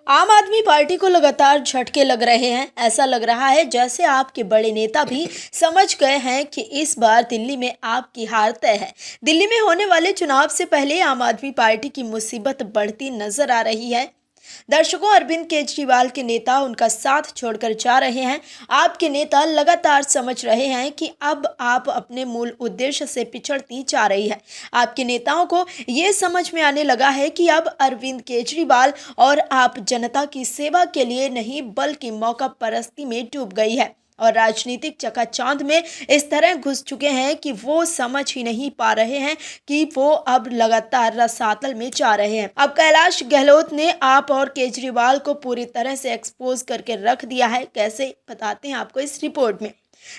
आम आदमी पार्टी को लगातार झटके लग रहे हैं। ऐसा लग रहा है जैसे आपके बड़े नेता भी समझ गए हैं कि इस बार दिल्ली में आपकी हार तय है। दिल्ली में होने वाले चुनाव से पहले आम आदमी पार्टी की मुसीबत बढ़ती नजर आ रही है। दर्शकों, अरविंद केजरीवाल के नेता उनका साथ छोड़कर जा रहे हैं। आपके नेता लगातार समझ रहे हैं कि अब आप अपने मूल उद्देश्य से पिछड़ती जा रही है। आपके नेताओं को ये समझ में आने लगा है कि अब अरविंद केजरीवाल और आप जनता की सेवा के लिए नहीं बल्कि मौका परस्ती में डूब गई है और राजनीतिक चकाचौंध में इस तरह घुस चुके हैं कि वो समझ ही नहीं पा रहे हैं कि वो अब लगातार रसातल में जा रहे हैं। अब कैलाश गहलोत ने आप और केजरीवाल को पूरी तरह से एक्सपोज करके रख दिया है। कैसे, बताते हैं आपको इस रिपोर्ट में।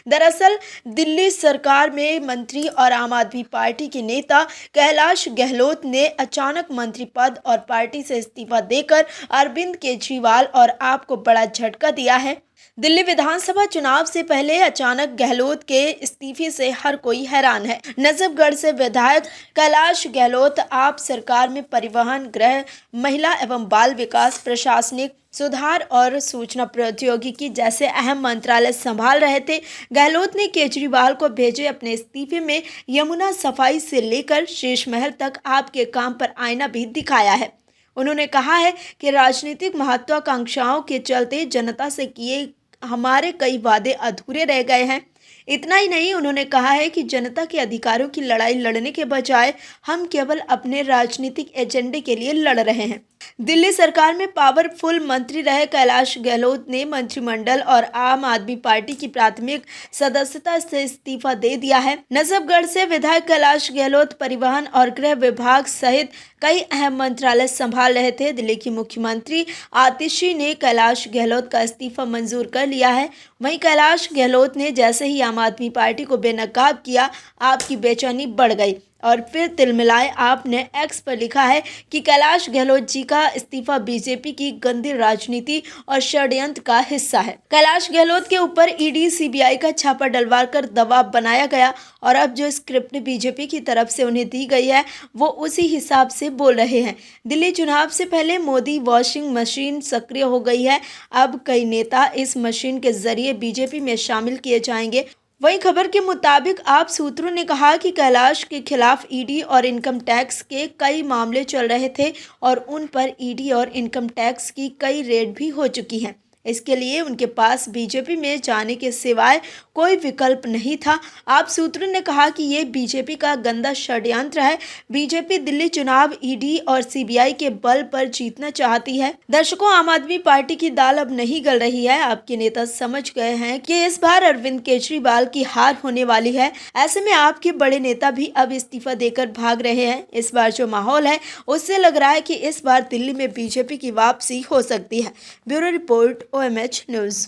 दरअसल दिल्ली सरकार में मंत्री और आम आदमी पार्टी के नेता कैलाश गहलोत ने अचानक मंत्री पद और पार्टी से इस्तीफा देकर अरविंद केजरीवाल और आपको बड़ा झटका दिया है। दिल्ली विधानसभा चुनाव से पहले अचानक गहलोत के इस्तीफे से हर कोई हैरान है। नजफगढ़ से विधायक कैलाश गहलोत आप सरकार में परिवहन, गृह, महिला एवं बाल विकास, प्रशासनिक सुधार और सूचना प्रौद्योगिकी जैसे अहम मंत्रालय संभाल रहे थे। गहलोत ने केजरीवाल को भेजे अपने इस्तीफे में यमुना सफाई से लेकर शीश महल तक आपके काम पर आईना भी दिखाया है। उन्होंने कहा है कि राजनीतिक महत्वाकांक्षाओं के चलते जनता से किए हमारे कई वादे अधूरे रह गए हैं। इतना ही नहीं, उन्होंने कहा है कि जनता के अधिकारों की लड़ाई लड़ने के बजाय हम केवल अपने राजनीतिक एजेंडे के लिए लड़ रहे हैं। दिल्ली सरकार में पावरफुल मंत्री रहे कैलाश गहलोत ने मंत्रिमंडल और आम आदमी पार्टी की प्राथमिक सदस्यता से इस्तीफा दे दिया है। नजफगढ़ से विधायक कैलाश गहलोत परिवहन और गृह विभाग सहित कई अहम मंत्रालय संभाल रहे थे। दिल्ली की मुख्यमंत्री आतिशी ने कैलाश गहलोत का इस्तीफा मंजूर कर लिया है। वहीं कैलाश गहलोत ने जैसे ही आम आदमी पार्टी को बेनकाब किया, आपकी बेचैनी बढ़ गई और फिर तिलमिलाए आपने एक्स पर लिखा है कि कैलाश गहलोत जी का इस्तीफा बीजेपी की गंदी राजनीति और षड्यंत्र का हिस्सा है। कैलाश गहलोत के ऊपर ईडी, सीबीआई का छापा डलवाकर दबाव बनाया गया और अब जो स्क्रिप्ट बीजेपी की तरफ से उन्हें दी गई है वो उसी हिसाब से बोल रहे हैं। दिल्ली चुनाव से पहले मोदी वॉशिंग मशीन सक्रिय हो गई है। अब कई नेता इस मशीन के जरिए बीजेपी में शामिल किए जाएंगे। वहीं खबर के मुताबिक आप सूत्रों ने कहा कि कैलाश के खिलाफ ईडी और इनकम टैक्स के कई मामले चल रहे थे और उन पर ईडी और इनकम टैक्स की कई रेड भी हो चुकी हैं। इसके लिए उनके पास बीजेपी में जाने के सिवाय कोई विकल्प नहीं था। आप सूत्रों ने कहा कि ये बीजेपी का गंदा षड्यंत्र है। बीजेपी दिल्ली चुनाव ईडी और सीबीआई के बल पर जीतना चाहती है। दर्शकों, आम आदमी पार्टी की दाल अब नहीं गल रही है। आपके नेता समझ गए हैं कि इस बार अरविंद केजरीवाल की हार होने वाली है। ऐसे में आपके बड़े नेता भी अब इस्तीफा देकर भाग रहे हैं। इस बार जो माहौल है उससे लग रहा है कि इस बार दिल्ली में बीजेपी की वापसी हो सकती है। Bureau report, OMH news.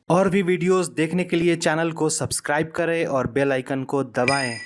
और भी वीडियोस देखने के लिए चैनल को सब्सक्राइब करें और बेल आइकन को दबाएं।